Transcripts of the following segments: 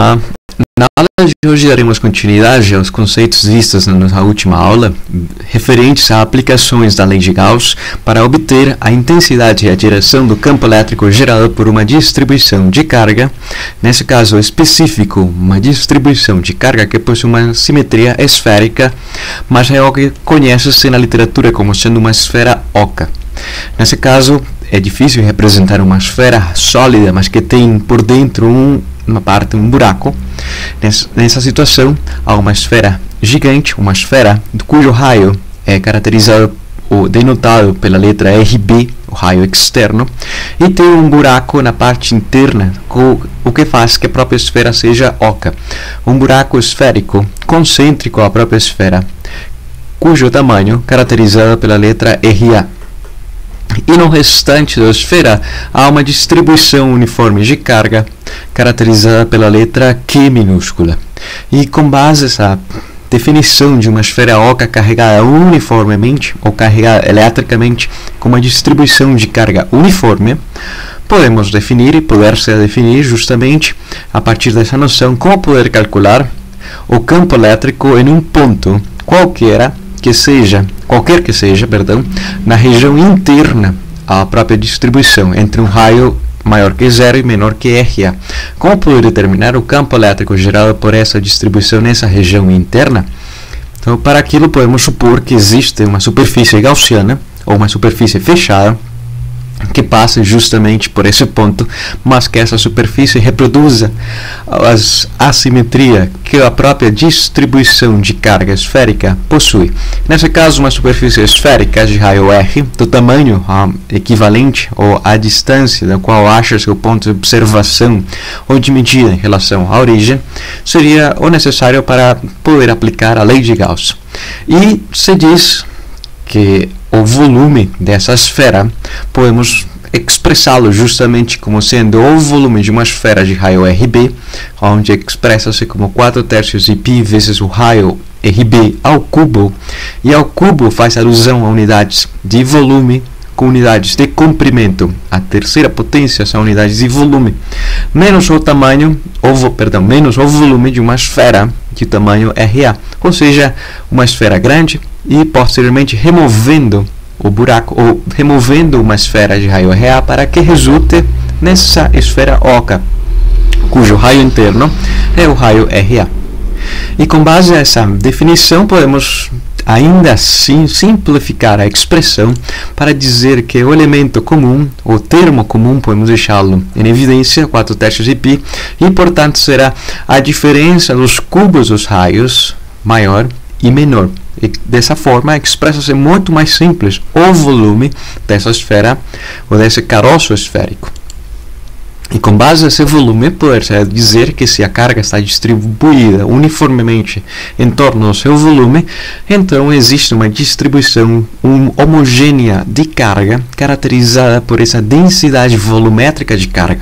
Na aula de hoje daremos continuidade aos conceitos vistos na nossa última aula, referentes a aplicações da lei de Gauss para obter a intensidade e a direção do campo elétrico gerado por uma distribuição de carga, nesse caso específico, uma distribuição de carga que possui uma simetria esférica, mas é o que conhece-se na literatura como sendo uma esfera oca. Nesse caso, é difícil representar uma esfera sólida, mas que tem por dentro um buraco. Nessa situação, há uma esfera gigante, uma esfera cujo raio é caracterizado ou denotado pela letra RB, o raio externo, e tem um buraco na parte interna, o que faz que a própria esfera seja oca. Um buraco esférico concêntrico à própria esfera, cujo tamanho caracterizado pela letra RA. E no restante da esfera há uma distribuição uniforme de carga, caracterizada pela letra Q minúscula. E com base nessa definição de uma esfera oca carregada uniformemente, ou carregada eletricamente, com uma distribuição de carga uniforme, podemos definir e poder-se definir justamente, a partir dessa noção, como poder calcular o campo elétrico em um ponto qualquer que seja, na região interna à própria distribuição, entre um raio maior que zero e menor que RA. Como poder determinar o campo elétrico gerado por essa distribuição nessa região interna? Então, para aquilo podemos supor que existe uma superfície gaussiana, ou uma superfície fechada, que passa justamente por esse ponto, mas que essa superfície reproduza a assimetria que a própria distribuição de carga esférica possui. Nesse caso, uma superfície esférica de raio R, do tamanho equivalente ou à distância da qual acha-se o ponto de observação ou de medida em relação à origem, seria o necessário para poder aplicar a lei de Gauss. E se diz que o volume dessa esfera podemos expressá-lo justamente como sendo o volume de uma esfera de raio RB, onde expressa-se como 4/3 de π vezes o raio RB ao cubo, e ao cubo faz alusão a unidades de volume com unidades de comprimento. A terceira potência são unidades de volume, menos o volume de uma esfera de tamanho RA, ou seja, uma esfera grande, e posteriormente removendo o buraco, ou removendo uma esfera de raio RA para que resulte nessa esfera oca, cujo raio interno é o raio RA. E com base nessa definição podemos ainda assim simplificar a expressão para dizer que o elemento comum, o termo comum, podemos deixá-lo em evidência, 4/3 de π, e portanto será a diferença dos cubos dos raios maior e menor. E dessa forma expressa-se muito mais simples o volume dessa esfera ou desse caroço esférico. E com base nesse volume, pode-se dizer que se a carga está distribuída uniformemente em torno do seu volume, então existe uma distribuição homogênea de carga, caracterizada por essa densidade volumétrica de carga,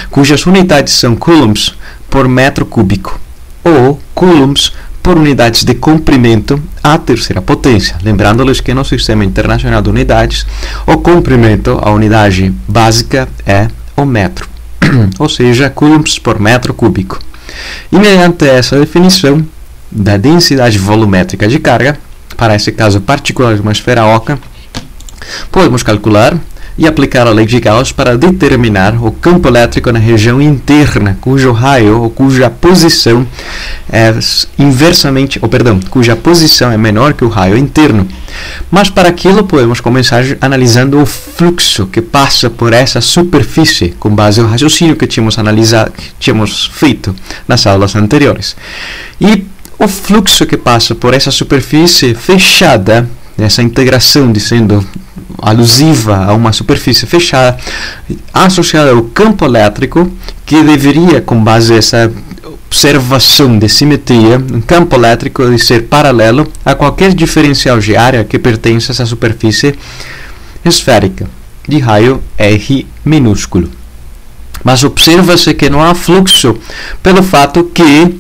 cujas unidades são coulombs por metro cúbico, ou coulombs por unidades de comprimento à terceira potência. Lembrando-lhes que no Sistema Internacional de Unidades, o comprimento, a unidade básica, é o metro, ou seja, coulombs por metro cúbico. E mediante essa definição da densidade volumétrica de carga, para esse caso particular de uma esfera oca, podemos calcular e aplicar a lei de Gauss para determinar o campo elétrico na região interna, cujo raio ou cuja posição é cuja posição é menor que o raio interno. Mas para aquilo podemos começar analisando o fluxo que passa por essa superfície, com base no raciocínio que tínhamos feito nas aulas anteriores. E o fluxo que passa por essa superfície fechada, essa integração de sendo alusiva a uma superfície fechada, associada ao campo elétrico, que deveria, com base nessa observação de simetria, um campo elétrico de ser paralelo a qualquer diferencial de área que pertence a essa superfície esférica, de raio R minúsculo. Mas observa-se que não há fluxo, pelo fato que,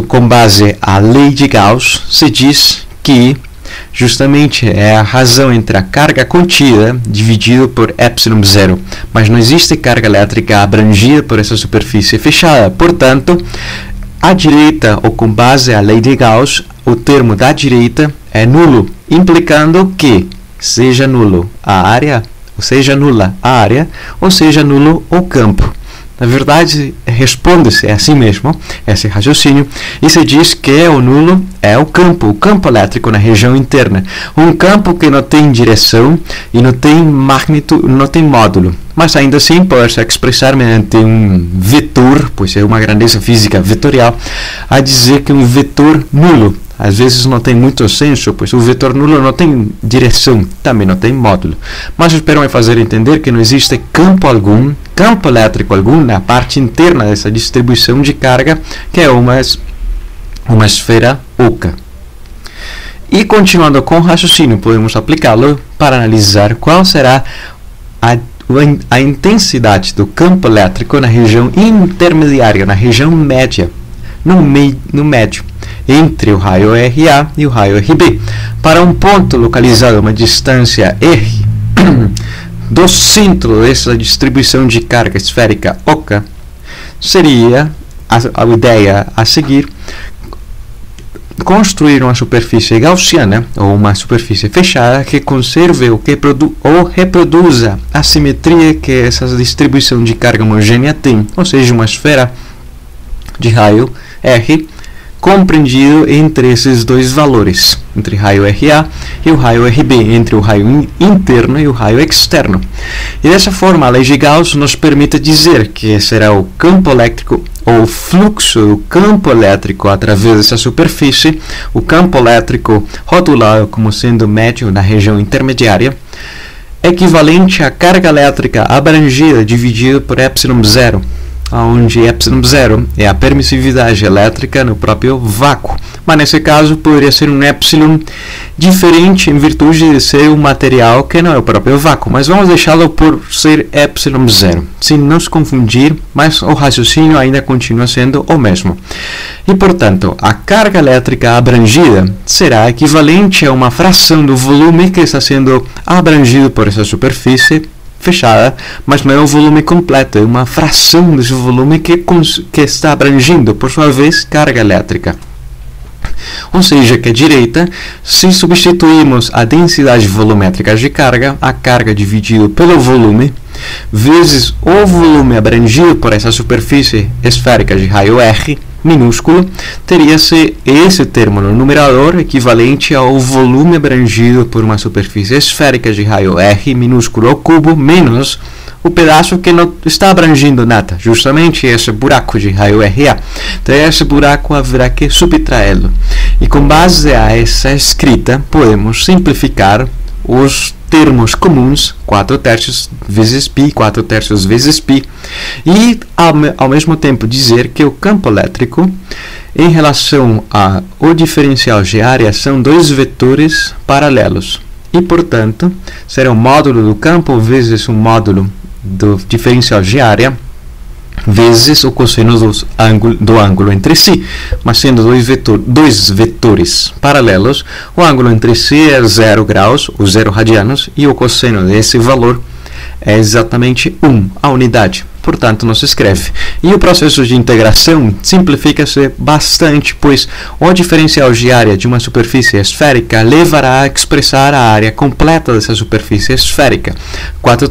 com base à lei de Gauss, se diz que justamente é a razão entre a carga contida dividido por ε0, mas não existe carga elétrica abrangida por essa superfície fechada. Portanto, à direita ou com base à lei de Gauss, o termo da direita é nulo, implicando que seja nulo a área, ou seja nula a área, ou seja nulo o campo. Na verdade, responde-se assim mesmo, esse raciocínio, e se diz que o nulo é o campo elétrico na região interna. Um campo que não tem direção e não tem magnitude, não tem módulo, mas ainda assim pode se expressar mediante um vetor, pois é uma grandeza física vetorial, a dizer que um vetor nulo. Às vezes não tem muito senso, pois o vetor nulo não tem direção, também não tem módulo. Mas espero me fazer entender que não existe campo elétrico algum na parte interna dessa distribuição de carga, que é uma esfera oca. E continuando com o raciocínio, podemos aplicá-lo para analisar qual será a intensidade do campo elétrico na região intermediária, na região média, no médio, entre o raio RA e o raio RB, para um ponto localizado a uma distância R do centro dessa distribuição de carga esférica oca. Seria a ideia a seguir construir uma superfície gaussiana ou uma superfície fechada que conserve ou reproduza a simetria que essa distribuição de carga homogênea tem, ou seja, uma esfera de raio R compreendido entre esses dois valores, entre raio RA e o raio RB, entre o raio interno e o raio externo. E dessa forma, a lei de Gauss nos permite dizer que será o campo elétrico ou o fluxo do campo elétrico através dessa superfície, o campo elétrico rotulado como sendo médio na região intermediária, equivalente à carga elétrica abrangida dividido por ε0, onde ε0 é a permissividade elétrica no próprio vácuo, mas nesse caso poderia ser um epsilon diferente em virtude de ser um material que não é o próprio vácuo, mas vamos deixá-lo por ser ε0, sem nos confundir, mas o raciocínio ainda continua sendo o mesmo. E portanto, a carga elétrica abrangida será equivalente a uma fração do volume que está sendo abrangido por essa superfície fechada, mas não é o volume completo, é uma fração desse volume que está abrangindo, por sua vez, carga elétrica. Ou seja, que à direita, se substituirmos a densidade volumétrica de carga, a carga dividido pelo volume, vezes o volume abrangido por essa superfície esférica de raio R, minúsculo, teria-se esse termo no numerador equivalente ao volume abrangido por uma superfície esférica de raio R minúsculo ao cubo, menos o pedaço que não está abrangindo nada, justamente esse buraco de raio RA. Então esse buraco haverá que subtraí-lo. E com base a essa escrita, podemos simplificar os termos comuns, 4/3 vezes π, 4/3 vezes π, e ao mesmo tempo dizer que o campo elétrico em relação ao diferencial de área são dois vetores paralelos e, portanto, será o módulo do campo vezes o módulo do diferencial de área vezes o cosseno do ângulo entre si, mas sendo dois vetores paralelos, o ângulo entre si é 0 graus, ou 0 radianos, e o cosseno desse valor é exatamente 1, a unidade. Portanto, não se escreve. E o processo de integração simplifica-se bastante, pois o diferencial de área de uma superfície esférica levará a expressar a área completa dessa superfície esférica, 4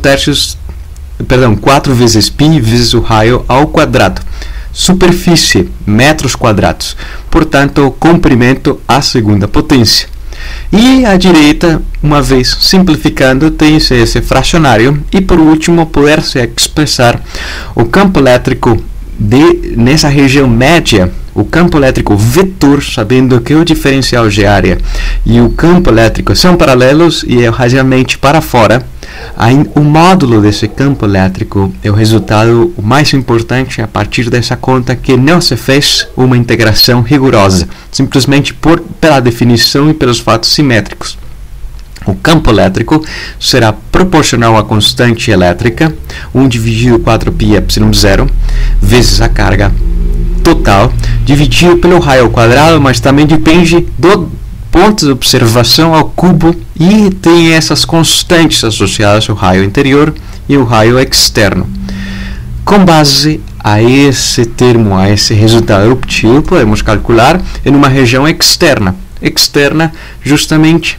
vezes π vezes o raio ao quadrado. Superfície, metros quadrados. Portanto, o comprimento à segunda potência. E à direita, uma vez simplificando, tem-se esse fracionário. E por último, poder-se expressar o campo elétrico nessa região média, o campo elétrico vetor, sabendo que o diferencial de área e o campo elétrico são paralelos e é radialmente para fora. O módulo desse campo elétrico é o resultado mais importante a partir dessa conta que não se fez uma integração rigorosa, simplesmente pela definição e pelos fatos simétricos. O campo elétrico será proporcional à constante elétrica, 1 dividido 4πε0, vezes a carga total, dividido pelo raio ao quadrado, mas também depende do ponto de observação ao cubo e tem essas constantes associadas ao raio interior e ao raio externo. Com base a esse termo, a esse resultado eruptivo, podemos calcular em uma região externa justamente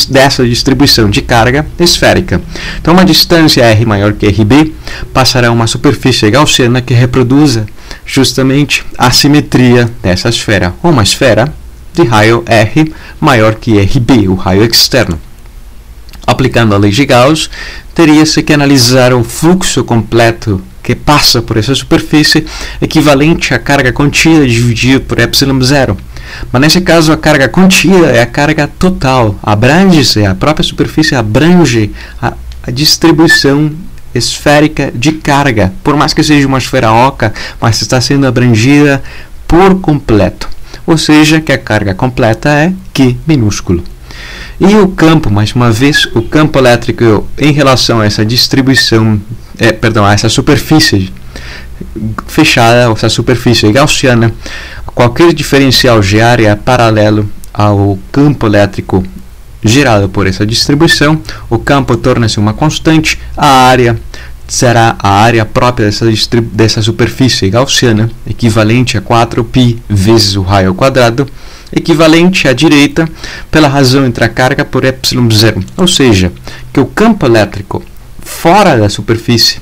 dessa distribuição de carga esférica. Então, uma distância R maior que RB passará uma superfície gaussiana que reproduza justamente a simetria dessa esfera, ou uma esfera de raio R maior que RB, o raio externo. Aplicando a lei de Gauss, teria-se que analisar o fluxo completo que passa por essa superfície, equivalente à carga contida dividido por ε0. Mas nesse caso a carga contida é a carga total, abrange-se, a própria superfície abrange a distribuição esférica de carga, por mais que seja uma esfera oca, mas está sendo abrangida por completo, ou seja, que a carga completa é Q minúsculo. E o campo, mais uma vez, o campo elétrico em relação a essa distribuição, a essa superfície fechada, essa superfície gaussiana, qualquer diferencial de área paralelo ao campo elétrico gerado por essa distribuição, o campo torna-se uma constante, a área será a área própria dessa superfície gaussiana, equivalente a 4π vezes o raio ao quadrado, equivalente à direita pela razão entre a carga por ε0, ou seja, que o campo elétrico fora da superfície,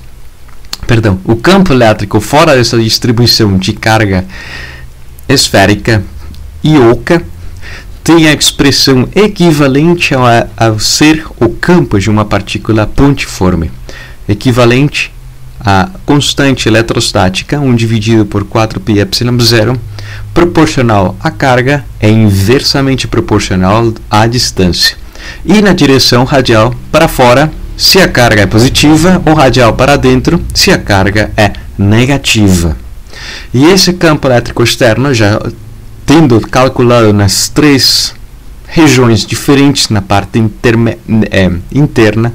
o campo elétrico fora dessa distribuição de carga esférica e oca tem a expressão equivalente ao ser o campo de uma partícula pontiforme, equivalente à constante eletrostática, 1 dividido por 4π ε0, proporcional à carga é inversamente proporcional à distância. E na direção radial para fora, se a carga é positiva, ou radial para dentro, se a carga é negativa. E esse campo elétrico externo, já tendo calculado nas três regiões diferentes na parte interna,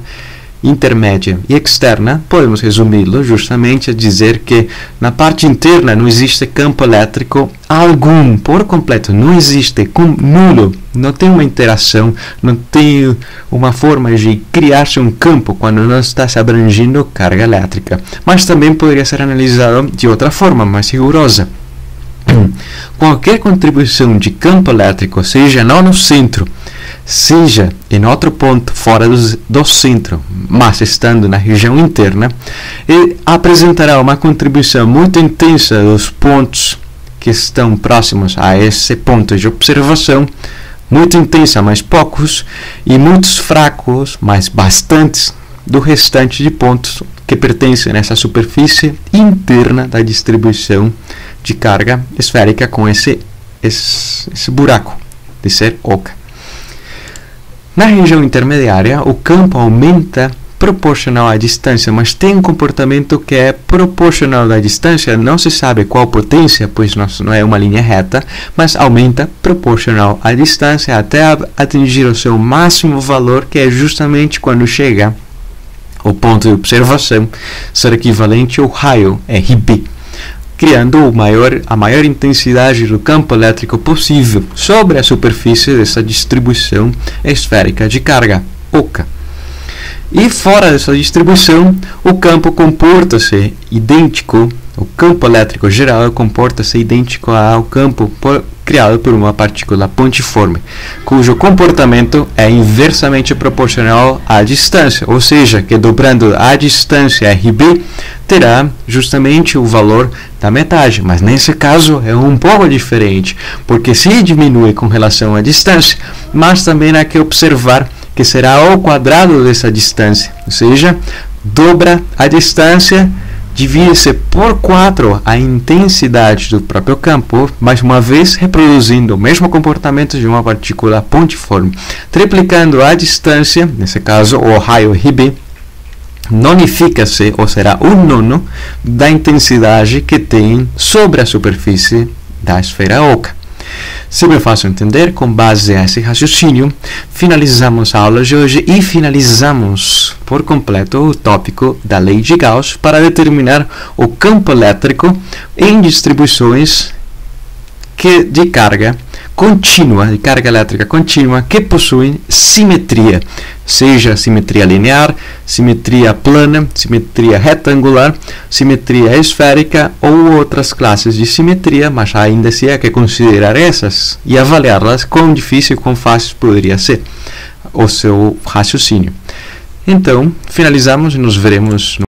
intermédia e externa, podemos resumi-lo justamente a dizer que na parte interna não existe campo elétrico algum, por completo, não existe, nulo, não tem uma interação, não tem uma forma de criar-se um campo quando não está se abrangindo carga elétrica. Mas também poderia ser analisado de outra forma, mais rigorosa. Qualquer contribuição de campo elétrico, seja não no centro, seja em outro ponto fora do centro, mas estando na região interna, ele apresentará uma contribuição muito intensa dos pontos que estão próximos a esse ponto de observação, muito intensa, mas poucos, e muitos fracos, mas bastantes, do restante de pontos que pertencem nessa superfície interna da distribuição de carga esférica com esse buraco de ser oca. Na região intermediária, o campo aumenta proporcional à distância, mas tem um comportamento que é proporcional à distância, não se sabe qual potência, pois não é uma linha reta, mas aumenta proporcional à distância até atingir o seu máximo valor, que é justamente quando chega ao ponto de observação, ser equivalente ao raio RB, criando a maior intensidade do campo elétrico possível sobre a superfície dessa distribuição esférica de carga oca. E fora dessa distribuição, o campo comporta-se idêntico, o campo elétrico geral comporta-se idêntico ao campo criado por uma partícula pontiforme, cujo comportamento é inversamente proporcional à distância, ou seja, que dobrando a distância RB, terá justamente o valor da metade, mas nesse caso é um pouco diferente, porque se diminui com relação à distância, mas também há que observar que será ao quadrado dessa distância, ou seja, dobra a distância, divide-se por 4 a intensidade do próprio campo, mais uma vez reproduzindo o mesmo comportamento de uma partícula pontiforme, triplicando a distância, nesse caso o raio RB, nonifica-se, ou será o nono, da intensidade que tem sobre a superfície da esfera oca. Se me faço entender, com base a esse raciocínio, finalizamos a aula de hoje e finalizamos por completo o tópico da lei de Gauss para determinar o campo elétrico em distribuições de carga contínua, de carga elétrica contínua, que possuem simetria, seja simetria linear, simetria plana, simetria retangular, simetria esférica ou outras classes de simetria, mas ainda se é que considerar essas e avaliá-las, quão difícil e quão fácil poderia ser o seu raciocínio. Então, finalizamos e nos veremos no